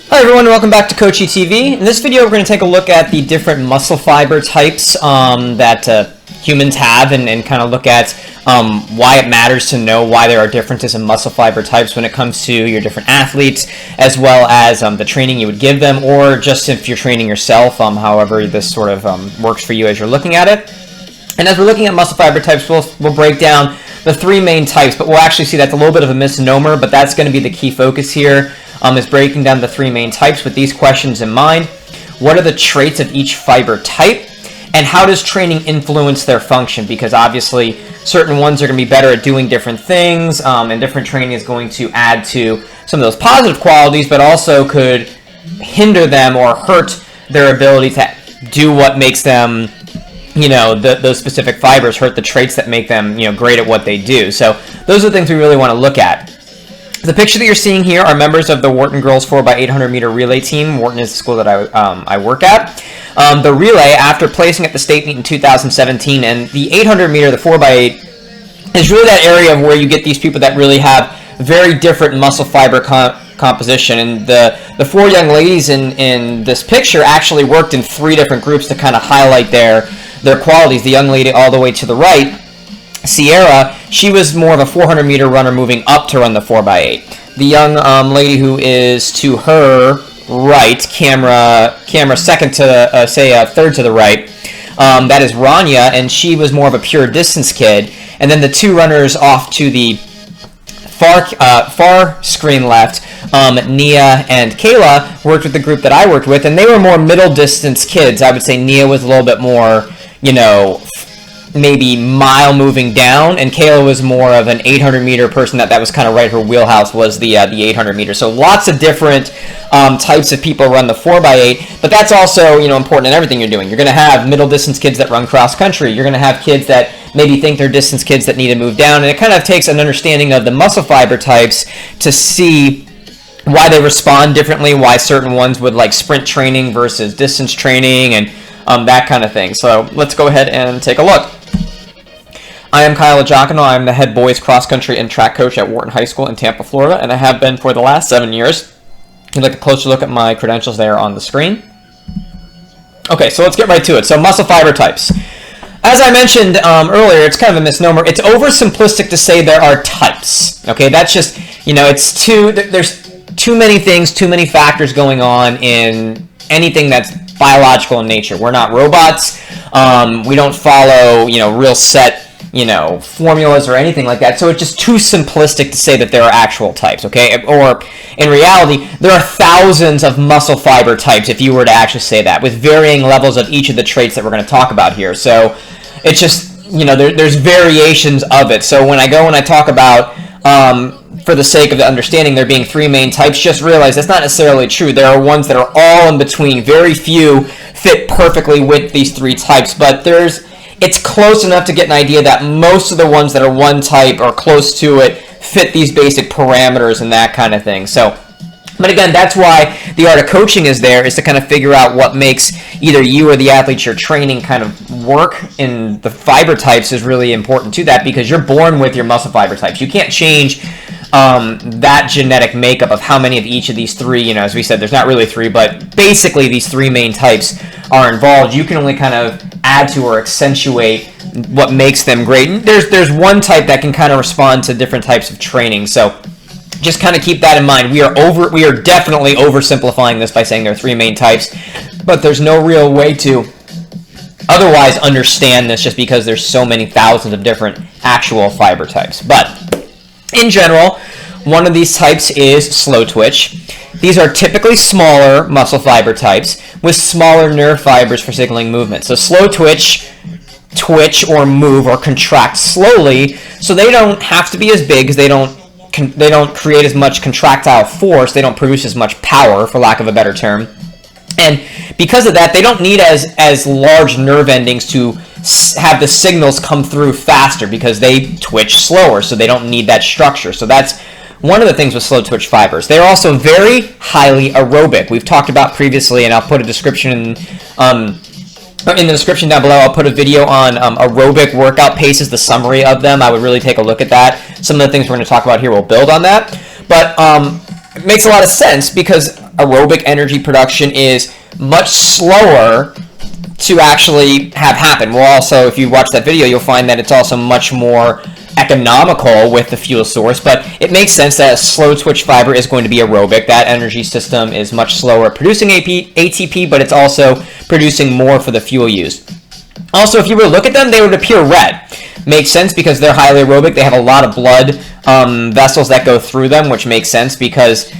Hi everyone, welcome back to Coachy TV. In this video we're going to take a look at the different muscle fiber types that humans have and kind of look at why it matters to know why there are differences in muscle fiber types when it comes to your different athletes, as well as the training you would give them, or just if you're training yourself, however this sort of works for you as you're looking at it. And as we're looking at muscle fiber types, we'll break down the three main types, but we'll actually see that's a little bit of a misnomer, but that's going to be the key focus here. Is breaking down the three main types with these questions in mind. What are the traits of each fiber type? And how does training influence their function? Because obviously certain ones are going to be better at doing different things, and different training is going to add to some of those positive qualities, but also could hinder them or hurt their ability to do what makes them, those specific fibers hurt the traits that make them, great at what they do. So those are the things we really want to look at. The picture that you're seeing here are members of the Wharton Girls 4x800 meter relay team. Wharton is the school that I work at. The relay, after placing at the state meet in 2017, and the 800 meter, the 4x8, is really that area of where you get these people that really have very different muscle fiber composition. And the four young ladies in this picture actually worked in three different groups to kind of highlight their qualities. The young lady all the way to the right, Sierra, she was more of a 400 meter runner moving up to run the 4x8. The young lady who is to her right, camera second to, third to the right, that is Rania, and she was more of a pure distance kid. And then the two runners off to the far screen left, Nia and Kayla, worked with the group that I worked with, and they were more middle distance kids. I would say Nia was a little bit more, maybe mile moving down, and Kayla was more of an 800 meter person that was kind of right her wheelhouse was the 800 meter. So lots of different types of people run the 4x8, but that's also important in everything you're doing. You're going to have middle distance kids that run cross country. You're going to have kids that maybe think they're distance kids that need to move down, and it kind of takes an understanding of the muscle fiber types to see why they respond differently, why certain ones would like sprint training versus distance training, and that kind of thing. So let's go ahead and take a look. I am Kyle Giacono. I'm the head boys cross country and track coach at Wharton High School in Tampa, Florida, and I have been for the last 7 years. If you'd like a closer look at my credentials, they are on the screen. Okay, so let's get right to it. So muscle fiber types. As I mentioned earlier, it's kind of a misnomer. It's oversimplistic to say there are types. Okay, that's just, there's too many things, too many factors going on in anything that's biological in nature. We're not robots. We don't follow, real set formulas or anything like that. So it's just too simplistic to say that there are actual types, okay? Or in reality, there are thousands of muscle fiber types if you were to actually say that, with varying levels of each of the traits that we're going to talk about here. So it's just, there's variations of it. So when I talk about, for the sake of the understanding there being three main types, just realize that's not necessarily true. There are ones that are all in between. Very few fit perfectly with these three types, but it's close enough to get an idea that most of the ones that are one type or close to it fit these basic parameters and that kind of thing. So, but again, that's why the art of coaching is there, is to kind of figure out what makes either you or the athletes you're training kind of work in the fiber types is really important to that, because you're born with your muscle fiber types. You can't change that genetic makeup of how many of each of these three, as we said, there's not really three, but basically these three main types are involved. You can only kind of add to or accentuate what makes them great. There's one type that can kind of respond to different types of training. So just kind of keep that in mind. We are definitely oversimplifying this by saying there are three main types, but there's no real way to otherwise understand this just because there's so many thousands of different actual fiber types. But in general, one of these types is slow twitch. These are typically smaller muscle fiber types with smaller nerve fibers for signaling movement. So slow twitch or move or contract slowly, so they don't have to be as big because they don't create as much contractile force. They don't produce as much power, for lack of a better term. And because of that, they don't need as large nerve endings to have the signals come through faster, because they twitch slower, so they don't need that structure. So that's one of the things with slow twitch fibers. They're also very highly aerobic. We've talked about previously, and I'll put a description in the description down below. I'll put a video on aerobic workout paces, the summary of them. I would really take a look at that. Some of the things we're going to talk about here will build on that. But it makes a lot of sense, because aerobic energy production is much slower to actually have happen. Well, also, if you watch that video, you'll find that it's also much more economical with the fuel source, but it makes sense that a slow twitch fiber is going to be aerobic. That energy system is much slower at producing ATP, but it's also producing more for the fuel used. Also, if you were to look at them, they would appear red. Makes sense because they're highly aerobic. They have a lot of blood vessels that go through them, which makes sense because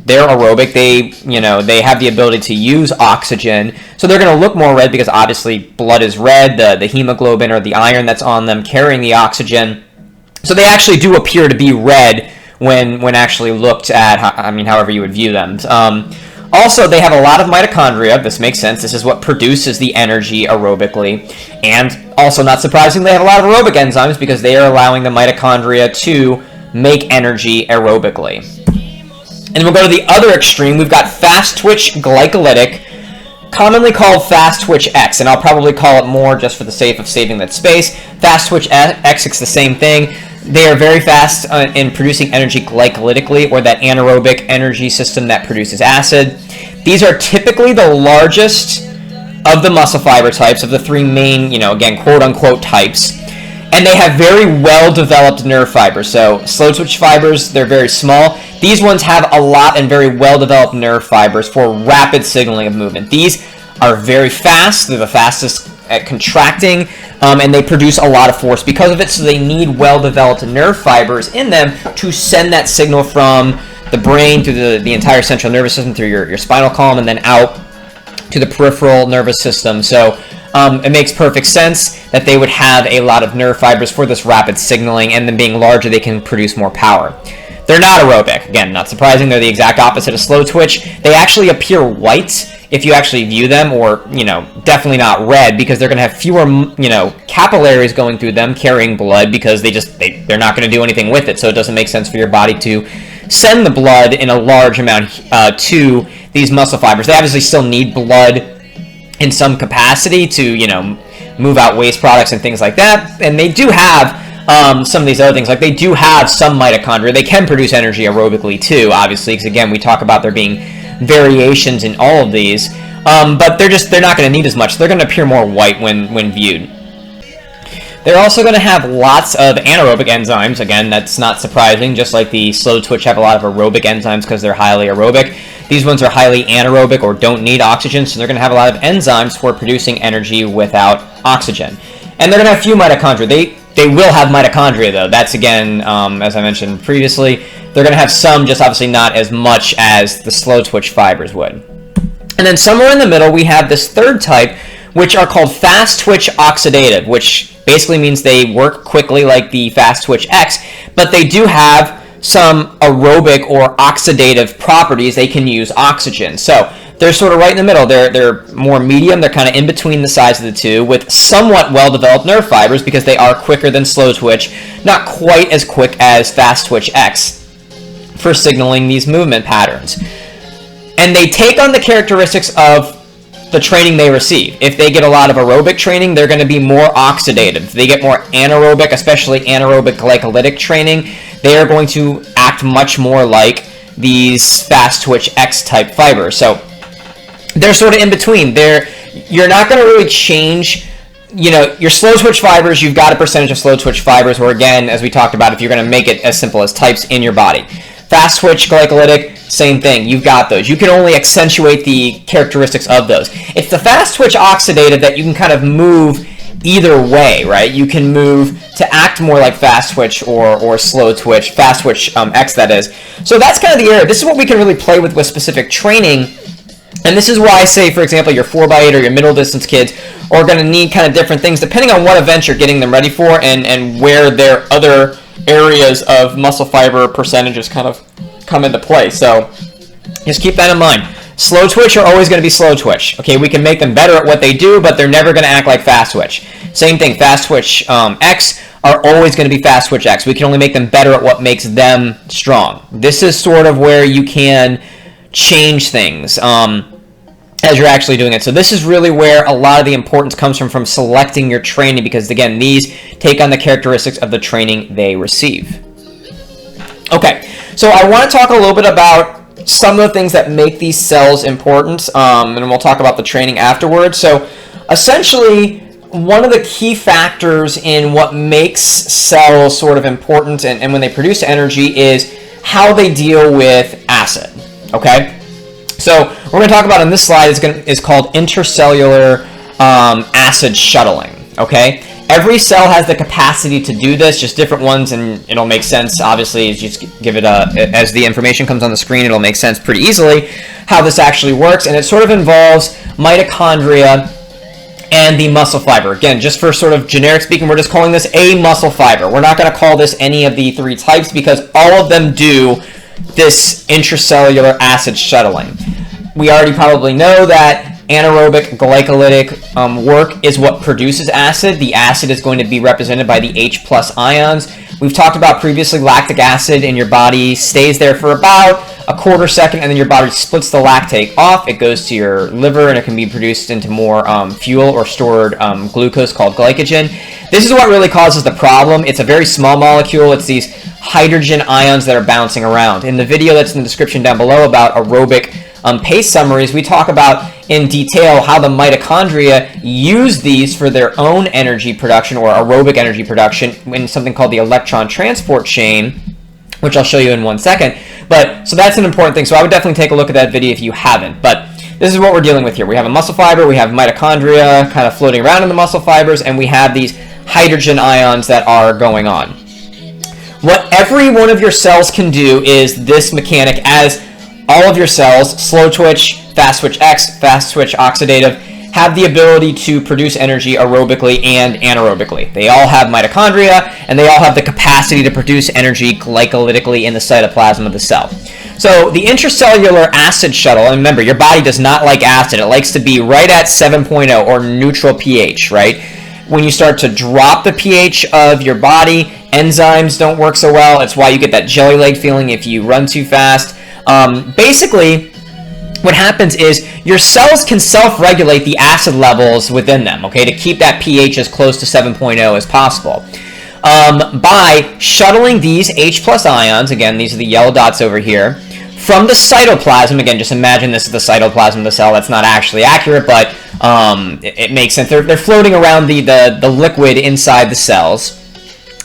they're aerobic. They have the ability to use oxygen, so they're going to look more red because obviously blood is red. The hemoglobin or the iron that's on them carrying the oxygen. So they actually do appear to be red when actually looked at, however you would view them. Also, they have a lot of mitochondria. This makes sense. This is what produces the energy aerobically. And also, not surprising, they have a lot of aerobic enzymes because they are allowing the mitochondria to make energy aerobically. And we'll go to the other extreme. We've got fast twitch glycolytic, commonly called fast twitch X, and I'll probably call it more just for the sake of saving that space. Fast twitch X, it's the same thing. They are very fast in producing energy glycolytically, or that anaerobic energy system that produces acid. These are typically the largest of the muscle fiber types, of the three main, again, quote-unquote types. And they have very well-developed nerve fibers. So slow twitch fibers, they're very small. These ones have a lot and very well-developed nerve fibers for rapid signaling of movement. These are very fast. They're the fastest at contracting, and they produce a lot of force because of it, so they need well-developed nerve fibers in them to send that signal from the brain through the entire central nervous system, through your spinal column, and then out to the peripheral nervous system. So it makes perfect sense that they would have a lot of nerve fibers for this rapid signaling, and then being larger, they can produce more power. They're not aerobic. Again, not surprising. They're the exact opposite of slow twitch. They actually appear white if you actually view them, or, definitely not red, because they're going to have fewer, capillaries going through them carrying blood, because they're not going to do anything with it. So it doesn't make sense for your body to send the blood in a large amount to these muscle fibers. They obviously still need blood in some capacity to, move out waste products and things like that. And they do have some of these other things, like they do have some mitochondria. They can produce energy aerobically too, obviously, because again, we talk about there being variations in all of these, but they're not going to need as much. They're going to appear more white when viewed. They're also going to have lots of anaerobic enzymes. Again, that's not surprising. Just like the slow twitch have a lot of aerobic enzymes because they're highly aerobic. These ones are highly anaerobic or don't need oxygen, so they're going to have a lot of enzymes for producing energy without oxygen. And they're going to have few mitochondria. They will have mitochondria, though. That's, again, as I mentioned previously, they're going to have some, just obviously not as much as the slow twitch fibers would. And then somewhere in the middle, we have this third type, which are called fast twitch oxidative, which basically means they work quickly like the fast twitch X, but they do have some aerobic or oxidative properties. They can use oxygen. So they're sort of right in the middle. They're more medium. They're kind of in between the size of the two, with somewhat well-developed nerve fibers because they are quicker than slow twitch, not quite as quick as fast twitch X for signaling these movement patterns. And they take on the characteristics of the training they receive. If they get a lot of aerobic training, they're going to be more oxidative. If they get more anaerobic, especially anaerobic glycolytic training, they are going to act much more like these fast twitch X type fibers. So they're sort of in between. You're not going to really change, your slow twitch fibers. You've got a percentage of slow twitch fibers, or again, as we talked about, if you're going to make it as simple as types in your body. Fast twitch glycolytic, same thing. You've got those. You can only accentuate the characteristics of those. It's the fast twitch oxidative that you can kind of move either way, right? You can move to act more like fast twitch or slow twitch, fast twitch X, that is. So that's kind of the area. This is what we can really play with specific training. And this is why I say, for example, your 4x8 or your middle distance kids are going to need kind of different things depending on what event you're getting them ready for and where their other areas of muscle fiber percentages kind of come into play. So just keep that in mind. Slow twitch are always going to be slow twitch. Okay, we can make them better at what they do, but they're never going to act like fast twitch. Same thing, fast twitch X are always going to be fast twitch X. We can only make them better at what makes them strong. This is sort of where you can change things as you're actually doing it. So this is really where a lot of the importance comes from selecting your training, because again, these take on the characteristics of the training they receive. Okay, so I want to talk a little bit about some of the things that make these cells important, and we'll talk about the training afterwards. So essentially, one of the key factors in what makes cells sort of important and when they produce energy is how they deal with acid, okay? So we're going to talk about in this slide is called intercellular acid shuttling, okay? Every cell has the capacity to do this, just different ones, and it'll make sense, obviously, as you just give it as the information comes on the screen, it'll make sense pretty easily how this actually works, and it sort of involves mitochondria and the muscle fiber. Again, just for sort of generic speaking, we're just calling this a muscle fiber. We're not going to call this any of the three types because all of them do this intracellular acid shuttling. We already probably know that anaerobic glycolytic work is what produces acid. The acid is going to be represented by the H+ ions. We've talked about previously lactic acid in your body stays there for about a quarter second, and then your body splits the lactate off. It goes to your liver, and it can be produced into more fuel or stored glucose called glycogen. This is what really causes the problem. It's a very small molecule. It's these hydrogen ions that are bouncing around. In the video that's in the description down below about aerobic pace summaries, we talk about in detail how the mitochondria use these for their own energy production or aerobic energy production in something called the electron transport chain, which I'll show you in 1 second. But so that's an important thing. So I would definitely take a look at that video if you haven't. But this is what we're dealing with here. We have a muscle fiber, we have mitochondria kind of floating around in the muscle fibers, and we have these hydrogen ions that are going on. What every one of your cells can do is this mechanic, as all of your cells, slow twitch, fast twitch X, fast twitch oxidative, have the ability to produce energy aerobically and anaerobically. They all have mitochondria, and they all have the capacity to produce energy glycolytically in the cytoplasm of the cell. So the intracellular acid shuttle, and remember, your body does not like acid. It likes to be right at 7.0 or neutral pH, right? When you start to drop the pH of your body, enzymes don't work so well. It's why you get that jelly leg feeling if you run too fast. Basically, what happens is your cells can self-regulate the acid levels within them, okay, to keep that pH as close to 7.0 as possible. By shuttling these H+ ions, again, these are the yellow dots over here, from the cytoplasm, again, just imagine this is the cytoplasm of the cell. That's not actually accurate, but it makes sense. They're floating around the liquid inside the cells,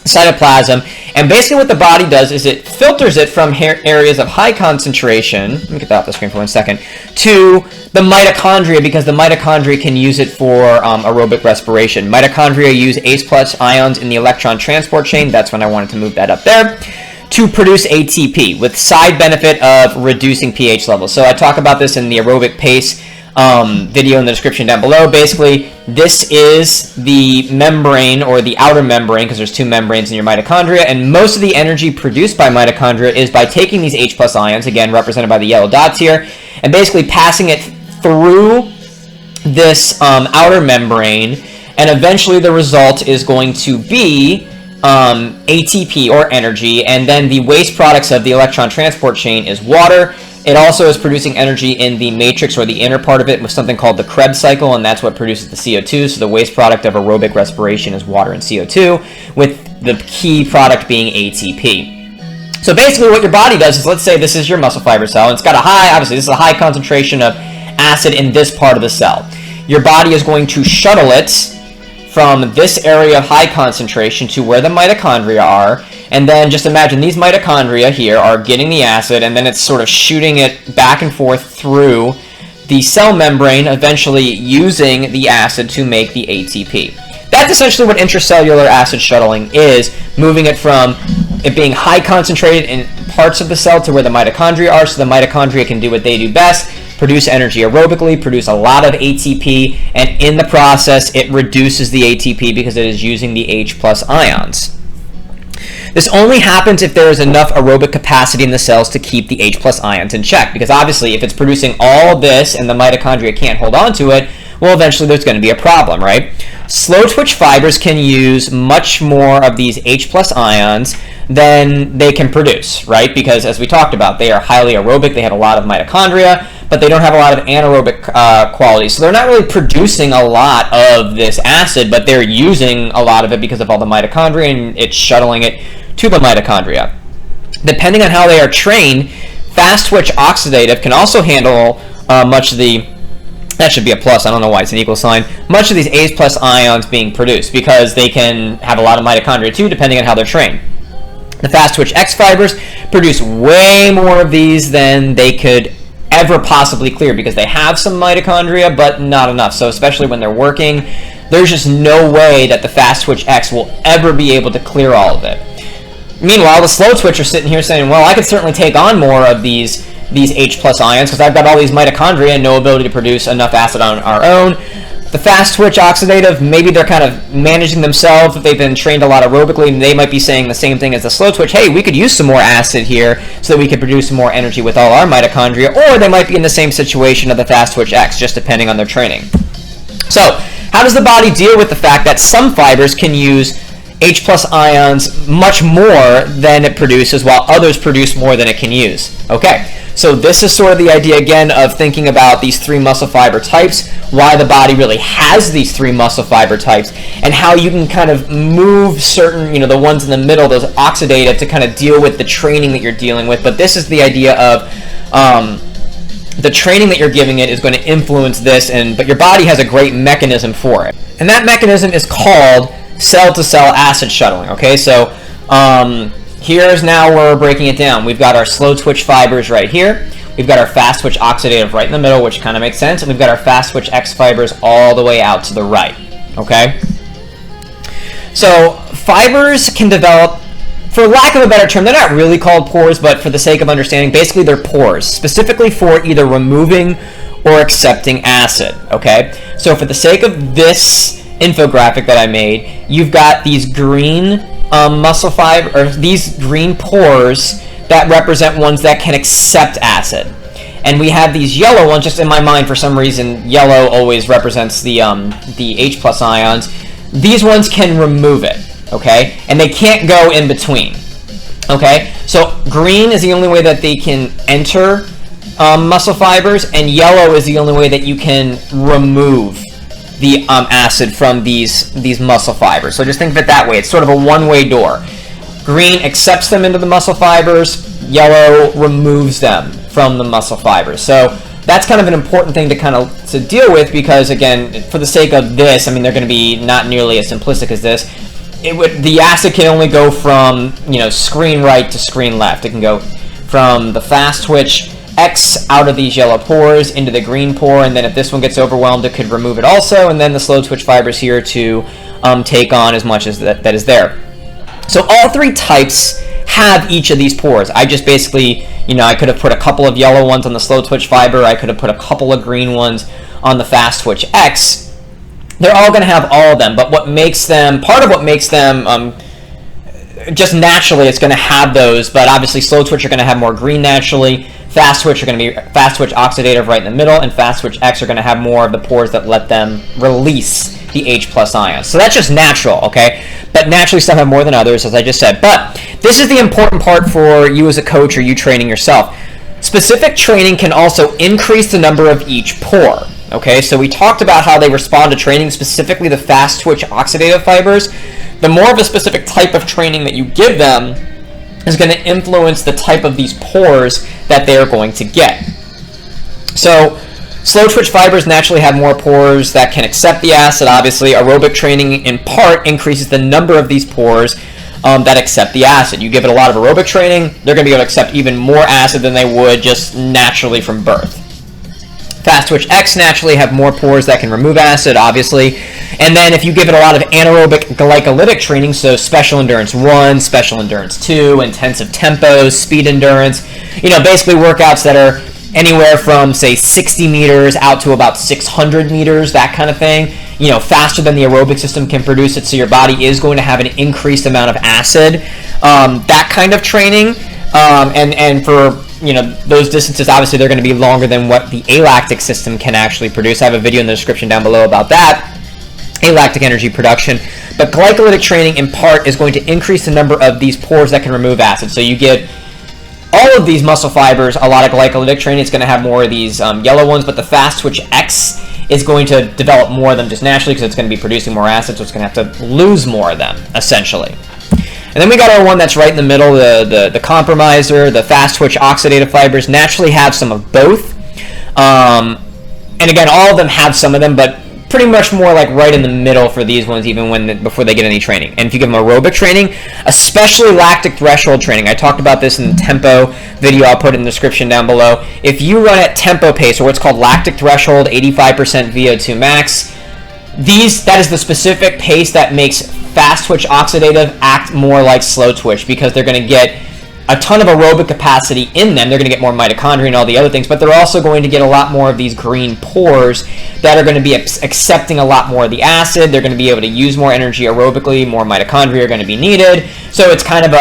cytoplasm, and basically what the body does is it filters it from areas of high concentration, let me get that off the screen for 1 second, to the mitochondria, because the mitochondria can use it for aerobic respiration. Mitochondria use H+ ions in the electron transport chain, that's when I wanted to move that up there, to produce ATP, with side benefit of reducing pH levels. So I talk about this in the aerobic pace video in the description down below. Basically, this is the membrane, or the outer membrane, because there's two membranes in your mitochondria, and most of the energy produced by mitochondria is by taking these H+ ions, again represented by the yellow dots here, and basically passing it through this outer membrane, and eventually the result is going to be ATP, or energy, and then the waste products of the electron transport chain is water. It also is producing energy in the matrix, or the inner part of it, with something called the Krebs cycle, and that's what produces the CO2. So the waste product of aerobic respiration is water and CO2, with the key product being ATP. So basically what your body does is, let's say this is your muscle fiber cell, and it's got a high, obviously this is a high concentration of acid in this part of the cell. Your body is going to shuttle it from this area of high concentration to where the mitochondria are, and then just imagine these mitochondria here are getting the acid, and then it's sort of shooting it back and forth through the cell membrane, eventually using the acid to make the ATP. That's essentially what intracellular acid shuttling is, moving it from it being high concentrated in parts of the cell to where the mitochondria are, so the mitochondria can do what they do best, produce energy aerobically, produce a lot of ATP, and in the process it reduces the ATP because it is using the H+ ions. This only happens if there is enough aerobic capacity in the cells to keep the H+ ions in check, because obviously if it's producing all this and the mitochondria can't hold on to it, well, eventually there's going to be a problem, right? Slow twitch fibers can use much more of these H+ ions than they can produce, right? Because as we talked about, they are highly aerobic, they have a lot of mitochondria, but they don't have a lot of anaerobic qualities. So they're not really producing a lot of this acid, but they're using a lot of it because of all the mitochondria, and it's shuttling it to the mitochondria. Depending on how they are trained, fast twitch oxidative can also handle much of the, that should be a plus, I don't know why it's an equal sign, much of these A's plus ions being produced, because they can have a lot of mitochondria too, depending on how they're trained. The fast twitch X fibers produce way more of these than they could ever possibly clear, because they have some mitochondria but not enough. So especially when they're working, there's just no way that the fast twitch X will ever be able to clear all of it. Meanwhile, the slow twitch are sitting here saying, well, I could certainly take on more of these H plus ions because I've got all these mitochondria and no ability to produce enough acid on our own. The fast twitch oxidative, maybe they're kind of managing themselves, if they've been trained a lot aerobically, and they might be saying the same thing as the slow twitch, hey, we could use some more acid here so that we could produce more energy with all our mitochondria, or they might be in the same situation of the fast twitch X, just depending on their training. So, how does the body deal with the fact that some fibers can use H plus ions much more than it produces, while others produce more than it can use? Okay, so this is sort of the idea again of thinking about these three muscle fiber types, why the body really has these three muscle fiber types, and how you can kind of move certain, the ones in the middle, those oxidative, to kind of deal with the training that you're dealing with. But this is the idea of the training that you're giving it is going to influence this, but your body has a great mechanism for it. And that mechanism is called cell-to-cell acid shuttling. Okay, so here's now where we're breaking it down. We've got our slow twitch fibers right here. We've got our fast twitch oxidative right in the middle, which kind of makes sense. And we've got our fast twitch X fibers all the way out to the right. Okay? So fibers can develop, for lack of a better term, they're not really called pores, but for the sake of understanding, basically they're pores, specifically for either removing or accepting acid. Okay? So for the sake of this infographic that I made, you've got these green muscle fiber, or these green pores that represent ones that can accept acid, and we have these yellow ones. Just in my mind, for some reason, yellow always represents the H plus ions. These ones can remove it, okay, and they can't go in between. Okay, so green is the only way that they can enter muscle fibers, and yellow is the only way that you can remove the acid from these muscle fibers. So just think of it that way. It's sort of a one-way door. Green accepts them into the muscle fibers, yellow removes them from the muscle fibers. So that's kind of an important thing to deal with, because again, for the sake of this, I mean, they're going to be not nearly as simplistic as this. The acid can only go from screen right to screen left. It can go from the fast twitch X out of these yellow pores into the green pore, and then if this one gets overwhelmed, it could remove it also, and then the slow twitch fibers here to take on as much as that is there. So all three types have each of these pores. I just basically, I could have put a couple of yellow ones on the slow twitch fiber, I could have put a couple of green ones on the fast twitch X. They're all going to have all of them, but part of what makes them just naturally, it's going to have those, but obviously slow twitch are going to have more green naturally. Fast twitch are going to be fast twitch oxidative right in the middle, and fast twitch X are going to have more of the pores that let them release the H plus ions. So that's just natural, okay? But naturally some have more than others, as I just said. But this is the important part for you as a coach or you training yourself. Specific training can also increase the number of each pore. Okay, so we talked about how they respond to training, specifically the fast twitch oxidative fibers. The more of a specific type of training that you give them is going to influence the type of these pores that they're going to get. So slow twitch fibers naturally have more pores that can accept the acid. Obviously, aerobic training in part increases the number of these pores that accept the acid. You give it a lot of aerobic training, they're going to be able to accept even more acid than they would just naturally from birth. Fast twitch X naturally have more pores that can remove acid, obviously. And then if you give it a lot of anaerobic glycolytic training, so special endurance 1, special endurance 2, intensive tempos, speed endurance, basically workouts that are anywhere from, say, 60 meters out to about 600 meters, that kind of thing, faster than the aerobic system can produce it, so your body is going to have an increased amount of acid. That kind of training, and for those distances, obviously they're going to be longer than what the alactic system can actually produce. I have a video in the description down below about that, alactic energy production. But glycolytic training in part is going to increase the number of these pores that can remove acid. So you give all of these muscle fibers a lot of glycolytic training, it's going to have more of these yellow ones, but the fast twitch X is going to develop more of them just naturally because it's going to be producing more acid, so it's going to have to lose more of them, essentially. And then we got our one that's right in the middle, the compromiser, the fast twitch oxidative fibers naturally have some of both. And again, all of them have some of them, but pretty much more like right in the middle for these ones, even before they get any training. And if you give them aerobic training, especially lactic threshold training, I talked about this in the tempo video, I'll put it in the description down below. If you run at tempo pace, or what's called lactic threshold, 85% VO2 max, that is the specific pace that makes fast twitch oxidative act more like slow twitch, because they're going to get a ton of aerobic capacity in them. They're going to get more mitochondria and all the other things, but they're also going to get a lot more of these green pores that are going to be accepting a lot more of the acid. They're going to be able to use more energy aerobically. More mitochondria are going to be needed. So it's kind of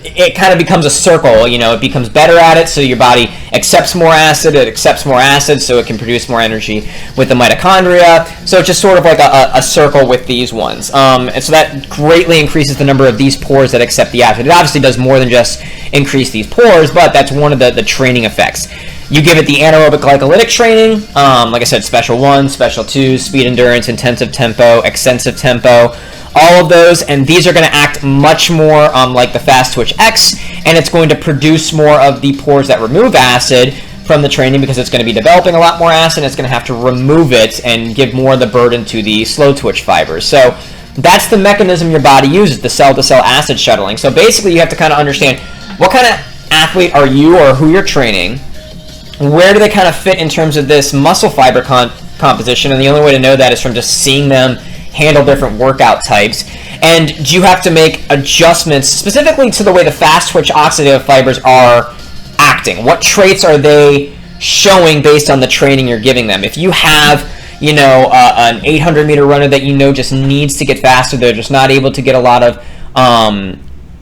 it kind of becomes a circle. It becomes better at it, so your body accepts more acid. It accepts more acid, so it can produce more energy with the mitochondria. So it's just sort of like a circle with these ones. And so that greatly increases the number of these pores that accept the acid. It obviously does more than just increase these pores, but that's one of the training effects. You give it the anaerobic glycolytic training, like I said, special 1, special 2, speed endurance, intensive tempo, extensive tempo, all of those, and these are going to act much more like the fast twitch X, and it's going to produce more of the pores that remove acid from the training, because it's going to be developing a lot more acid, and it's going to have to remove it and give more of the burden to the slow twitch fibers. So that's the mechanism your body uses, the cell-to-cell acid shuttling. So basically you have to kind of understand what kind of athlete are you, or who you're training, where do they kind of fit in terms of this muscle fiber composition, and the only way to know that is from just seeing them handle different workout types. And do you have to make adjustments specifically to the way the fast twitch oxidative fibers are acting? What traits are they showing based on the training you're giving them? If you have an 800 meter runner that just needs to get faster, they're just not able to get a lot of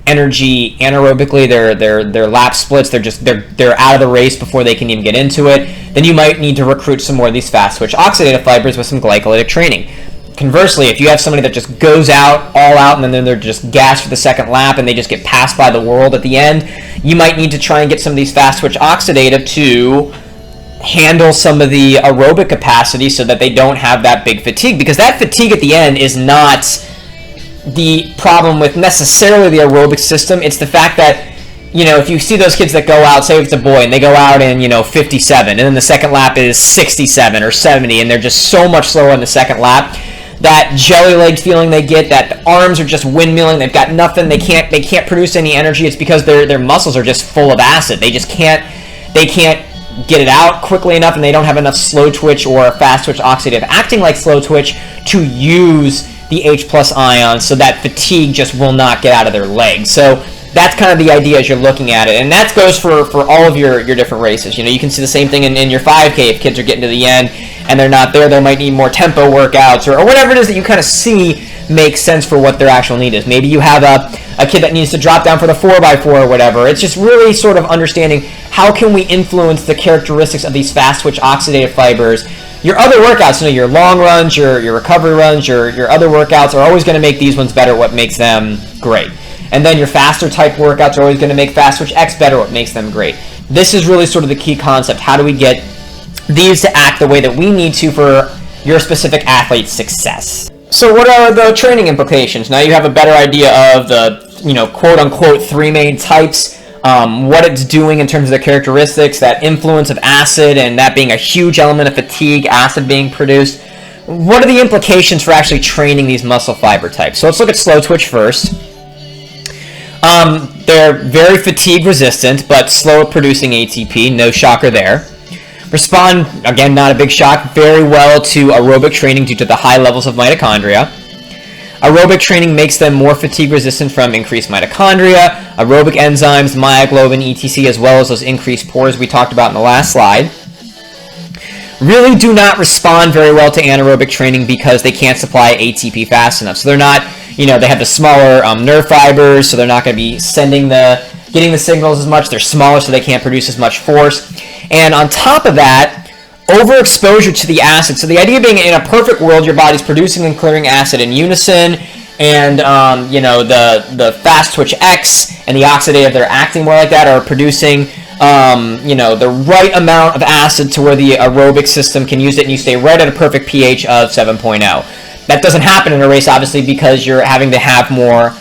energy anaerobically, their lap splits, they're out of the race before they can even get into it, then you might need to recruit some more of these fast twitch oxidative fibers with some glycolytic training. Conversely, if you have somebody that just goes out, all out, and then they're just gassed for the second lap and they just get passed by the world at the end, you might need to try and get some of these fast twitch oxidative to handle some of the aerobic capacity so that they don't have that big fatigue, because that fatigue at the end is not the problem with necessarily the aerobic system. It's the fact that, if you see those kids that go out, say if it's a boy, and they go out in, 57, and then the second lap is 67 or 70, and they're just so much slower on the second lap, that jelly-legged feeling they get, that the arms are just windmilling, they've got nothing, they can't produce any energy. It's because their muscles are just full of acid. They can't get it out quickly enough, and they don't have enough slow twitch or fast twitch oxidative acting like slow twitch to use the H+ ions, so that fatigue just will not get out of their legs. So that's kind of the idea as you're looking at it, and that goes for all of your different races. You can see the same thing in your 5K. If kids are getting to the end and they're not there, they might need more tempo workouts, or whatever it is that you kind of see makes sense for what their actual need is. Maybe you have a kid that needs to drop down for the 4x4 or whatever. It's just really sort of understanding how can we influence the characteristics of these fast twitch oxidative fibers. Your other workouts, your long runs, your recovery runs, your other workouts are always going to make these ones better, what makes them great. And then your faster type workouts are always going to make fast twitch X better, what makes them great. This is really sort of the key concept. How do we get these to act the way that we need to for your specific athlete's success? So what are the training implications? Now you have a better idea of the, quote-unquote 3 main types, what it's doing in terms of the characteristics, that influence of acid, and that being a huge element of fatigue, acid being produced. What are the implications for actually training these muscle fiber types? So let's look at slow twitch first. They're very fatigue resistant, but slow at producing ATP, no shocker there. Respond, again, not a big shock, very well to aerobic training due to the high levels of mitochondria. Aerobic training makes them more fatigue resistant from increased mitochondria, aerobic enzymes, myoglobin, etc., as well as those increased pores we talked about in the last slide. Really do not respond very well to anaerobic training because they can't supply ATP fast enough. So they're not, they have the smaller nerve fibers, so they're not going to be getting the signals as much. They're smaller, so they can't produce as much force. And on top of that, overexposure to the acid. So the idea being, in a perfect world, your body's producing and clearing acid in unison, and the fast twitch X and the oxidative, they're acting more like that, are producing the right amount of acid to where the aerobic system can use it, and you stay right at a perfect pH of 7.0. That doesn't happen in a race, obviously, because you're having to have more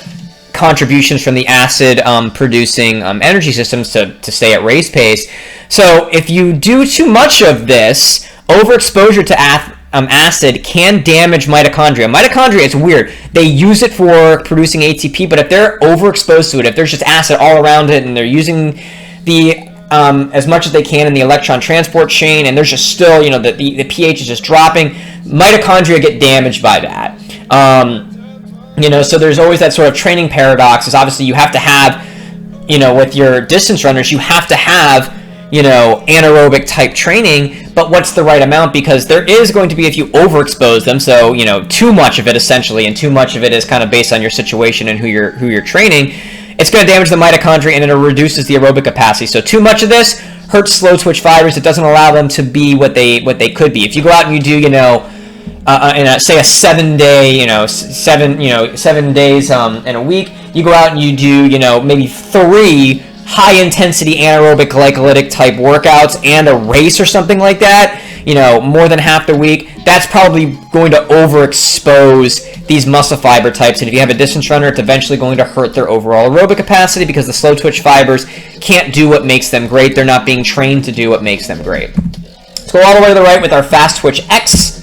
contributions from the acid producing energy systems to stay at race pace. So if you do too much of this, overexposure to acid can damage mitochondria. Mitochondria, it's weird. They use it for producing ATP, but if they're overexposed to it, if there's just acid all around it and they're using the as much as they can in the electron transport chain, and there's just still, the pH is just dropping, mitochondria get damaged by that. So there's always that sort of training paradox. Is obviously you have to have, with your distance runners, you have to have, anaerobic type training, but what's the right amount? Because there is going to be, if you overexpose them, so, too much of it essentially, and too much of it is kind of based on your situation and who you're training, it's going to damage the mitochondria and it reduces the aerobic capacity. So too much of this hurts slow twitch fibers. It doesn't allow them to be what they could be. If you go out and you do, say a 7 day, 7 days in a week, you go out and you do, maybe 3 high intensity anaerobic glycolytic type workouts and a race or something like that, more than half the week, that's probably going to overexpose these muscle fiber types. And if you have a distance runner, it's eventually going to hurt their overall aerobic capacity because the slow twitch fibers can't do what makes them great. They're not being trained to do what makes them great. Let's go all the way to the right with our fast twitch X.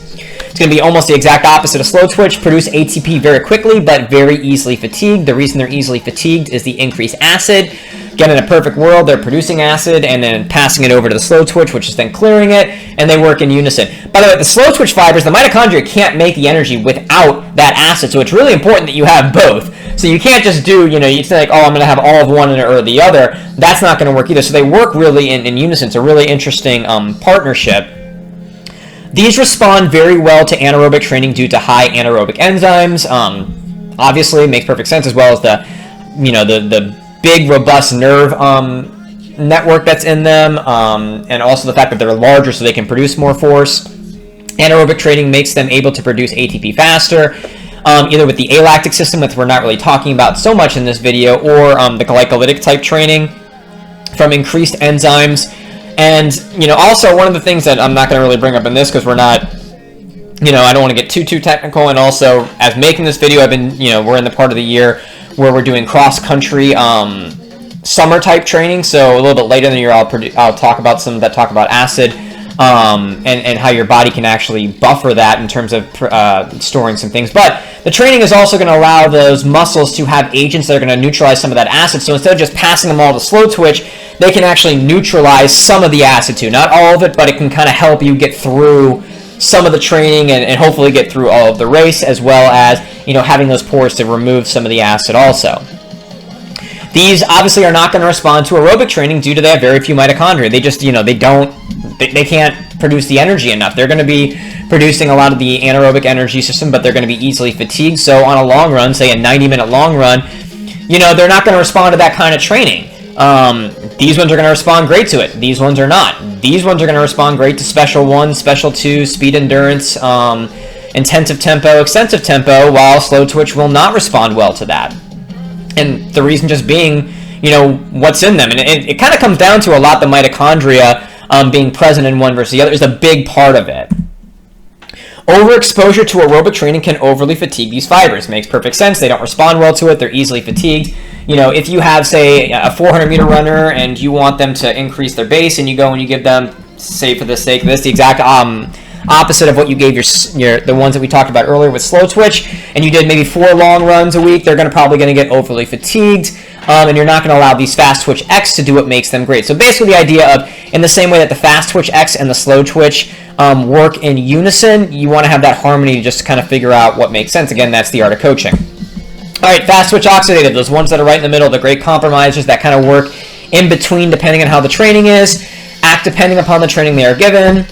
It's going to be almost the exact opposite of slow twitch. Produce ATP very quickly, but very easily fatigued. The reason they're easily fatigued is the increased acid. Again, in a perfect world, they're producing acid and then passing it over to the slow twitch, which is then clearing it, and they work in unison. By the way, the slow twitch fibers, the mitochondria can't make the energy without that acid, so it's really important that you have both. So you can't just do, you say like, oh, I'm going to have all of one or the other. That's not going to work either. So they work really in unison. It's a really interesting partnership. These respond very well to anaerobic training due to high anaerobic enzymes. Obviously, it makes perfect sense, as well as the big, robust nerve network that's in them, and also the fact that they're larger so they can produce more force. Anaerobic training makes them able to produce ATP faster, either with the alactic system, which we're not really talking about so much in this video, or the glycolytic type training from increased enzymes. And, also one of the things that I'm not going to really bring up in this because we're not, I don't want to get too technical. And also, as making this video, I've been, we're in the part of the year where we're doing cross-country summer type training. So a little bit later in the year, I'll talk about some that talk about acid and how your body can actually buffer that in terms of storing some things. But the training is also going to allow those muscles to have agents that are going to neutralize some of that acid. So instead of just passing them all to slow twitch, they can actually neutralize some of the acid too. Not all of it, but it can kind of help you get through some of the training and hopefully get through all of the race, as well as, having those pores to remove some of the acid also. These obviously are not going to respond to aerobic training due to they have very few mitochondria. They just, they can't produce the energy enough. They're going to be producing a lot of the anaerobic energy system, but they're going to be easily fatigued. So on a long run, say a 90-minute long run, they're not going to respond to that kind of training. These ones are going to respond great to it. These ones are not. These ones are going to respond great to special 1, special 2, speed endurance, intensive tempo, extensive tempo, while slow twitch will not respond well to that. And the reason just being, what's in them. And it kind of comes down to a lot the mitochondria being present in one versus the other is a big part of it. Overexposure to aerobic training can overly fatigue these fibers. Makes perfect sense. They don't respond well to it. They're easily fatigued. If you have, say, a 400-meter runner and you want them to increase their base, and you go and you give them, say for the sake of this, the exact opposite of what you gave the ones that we talked about earlier with slow twitch, and you did maybe 4 long runs a week, they're probably going to get overly fatigued, and you're not going to allow these fast twitch X to do what makes them great. So basically the idea of, in the same way that the fast twitch X and the slow twitch work in unison, you want to have that harmony to just kind of figure out what makes sense. Again, that's the art of coaching. All right, fast twitch oxidative, those ones that are right in the middle, the great compromisers that kind of work in between depending on how the training is, act depending upon the training they are given.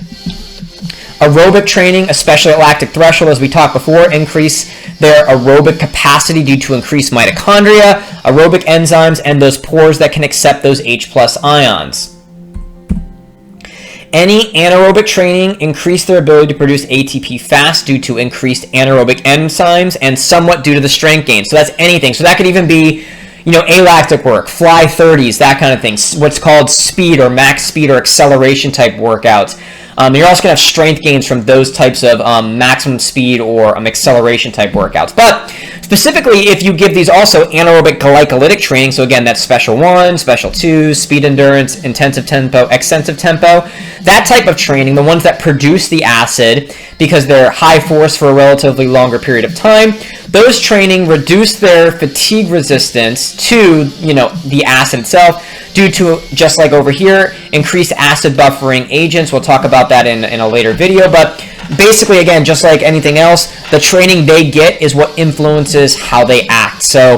Aerobic training, especially at lactic threshold, as we talked before, increase their aerobic capacity due to increased mitochondria, aerobic enzymes, and those pores that can accept those H+ ions. Any anaerobic training increase their ability to produce ATP fast due to increased anaerobic enzymes and somewhat due to the strength gain. So that's anything. So that could even be, alactic work, fly 30s, that kind of thing. What's called speed or max speed or acceleration type workouts. You're also going to have strength gains from those types of maximum speed or acceleration type workouts. But specifically, if you give these also anaerobic glycolytic training, so again, that's special 1, special 2, speed endurance, intensive tempo, extensive tempo, that type of training, the ones that produce the acid because they're high force for a relatively longer period of time, those training reduce their fatigue resistance to, the acid itself due to, just like over here, increased acid buffering agents. We'll talk about that in a later video, but basically, again, just like anything else, the training they get is what influences how they act. So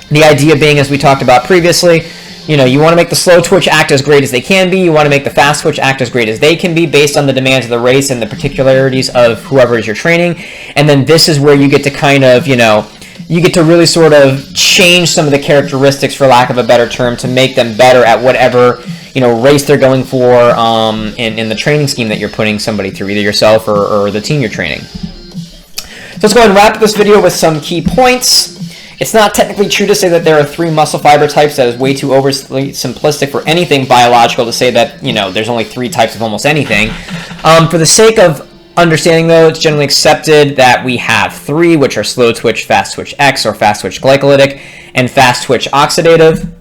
the idea being, as we talked about previously, you want to make the slow twitch act as great as they can be. You want to make the fast twitch act as great as they can be based on the demands of the race and the particularities of whoever is you're training. And then this is where you get to kind of, you get to really sort of change some of the characteristics, for lack of a better term, to make them better at whatever, race they're going for in the training scheme that you're putting somebody through, either yourself or the team you're training. So let's go ahead and wrap up this video with some key points. It's not technically true to say that there are 3 muscle fiber types. That is way too overly simplistic for anything biological to say that, there's only 3 types of almost anything. For the sake of understanding, though, it's generally accepted that we have 3, which are slow twitch, fast twitch X, or fast twitch glycolytic, and fast twitch oxidative.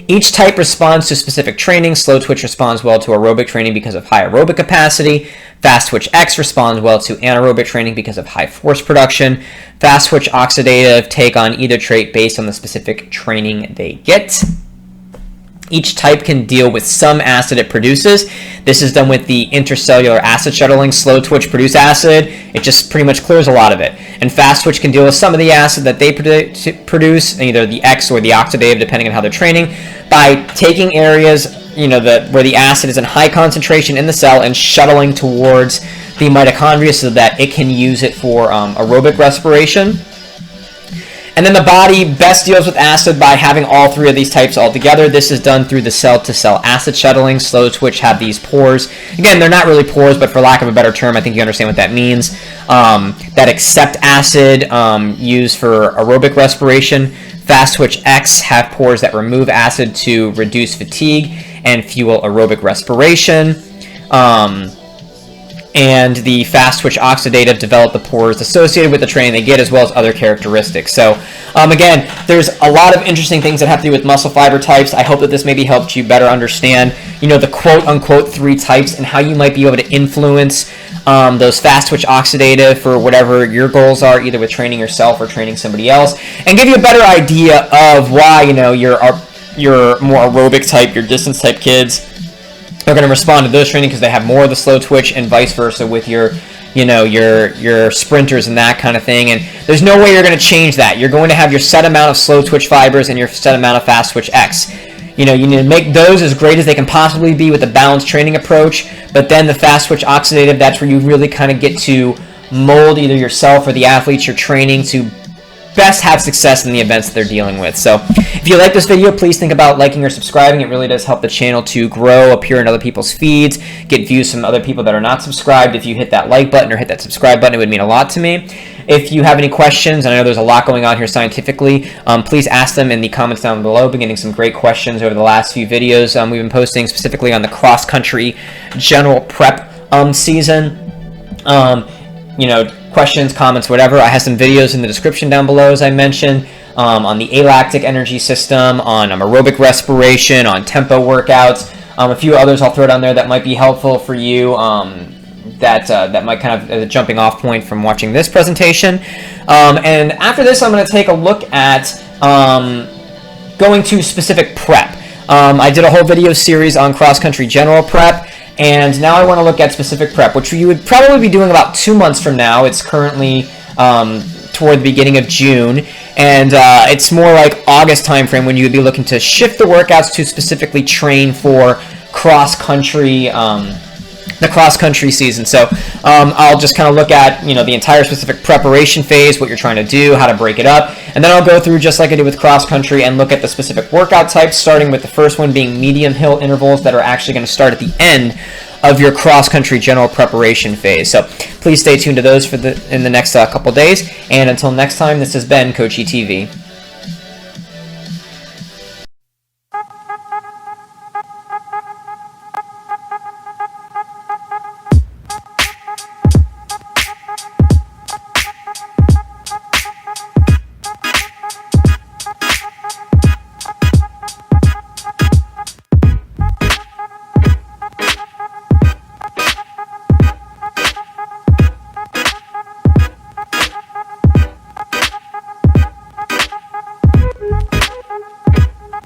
Each type responds to specific training. Slow twitch responds well to aerobic training because of high aerobic capacity. Fast twitch X responds well to anaerobic training because of high force production. Fast twitch oxidative take on either trait based on the specific training they get. Each type can deal with some acid it produces. This is done with the intercellular acid shuttling. Slow twitch produce acid. It just pretty much clears a lot of it. And fast twitch can deal with some of the acid that they produce, either the X or the oxidative, depending on how they're training, by taking areas where the acid is in high concentration in the cell and shuttling towards the mitochondria so that it can use it for aerobic respiration. And then the body best deals with acid by having all 3 of these types all together. This is done through the cell-to-cell acid shuttling. Slow twitch have these pores. Again, they're not really pores, but for lack of a better term, I think you understand what that means. That accept acid used for aerobic respiration. Fast twitch X have pores that remove acid to reduce fatigue and fuel aerobic respiration. And the fast twitch oxidative develop the pores associated with the training they get, as well as other characteristics. So again, there's a lot of interesting things that have to do with muscle fiber types. I hope that this maybe helped you better understand, the quote-unquote 3 types and how you might be able to influence those fast twitch oxidative for whatever your goals are, either with training yourself or training somebody else, and give you a better idea of why, your more aerobic type, your distance type kids are going to respond to those training because they have more of the slow twitch, and vice versa with your sprinters and that kind of thing. And there's no way you're going to change that. You're going to have your set amount of slow twitch fibers and your set amount of fast twitch X. You need to make those as great as they can possibly be with a balanced training approach, but then the fast twitch oxidative, that's where you really kind of get to mold either yourself or the athletes you're training to best have success in the events that they're dealing with. So if you like this video, please think about liking or subscribing. It really does help the channel to grow, appear in other people's feeds, get views from other people that are not subscribed. If you hit that like button or hit that subscribe button, it would mean a lot to me. If you have any questions, and I know there's a lot going on here scientifically, please ask them in the comments down below. Been getting some great questions over the last few videos we've been posting, specifically on the cross-country general prep season. Questions, comments, whatever. I have some videos in the description down below, as I mentioned, on the alactic energy system, on aerobic respiration, on tempo workouts, a few others I'll throw down there that might be helpful for you, that might kind of as a jumping off point from watching this presentation. And after this, I'm going to take a look at going to specific prep. I did a whole video series on cross-country general prep, and now I want to look at specific prep, which you would probably be doing about 2 months from now. It's currently toward the beginning of June, and it's more like August timeframe when you would be looking to shift the workouts to specifically train for cross-country, the cross-country season. So I'll just kind of look at the entire specific preparation phase, what you're trying to do, how to break it up, and then I'll go through just like I did with cross-country and look at the specific workout types, starting with the first one being medium hill intervals that are actually going to start at the end of your cross-country general preparation phase. So please stay tuned to those in the next couple days, and until next time, this has been Coachy TV.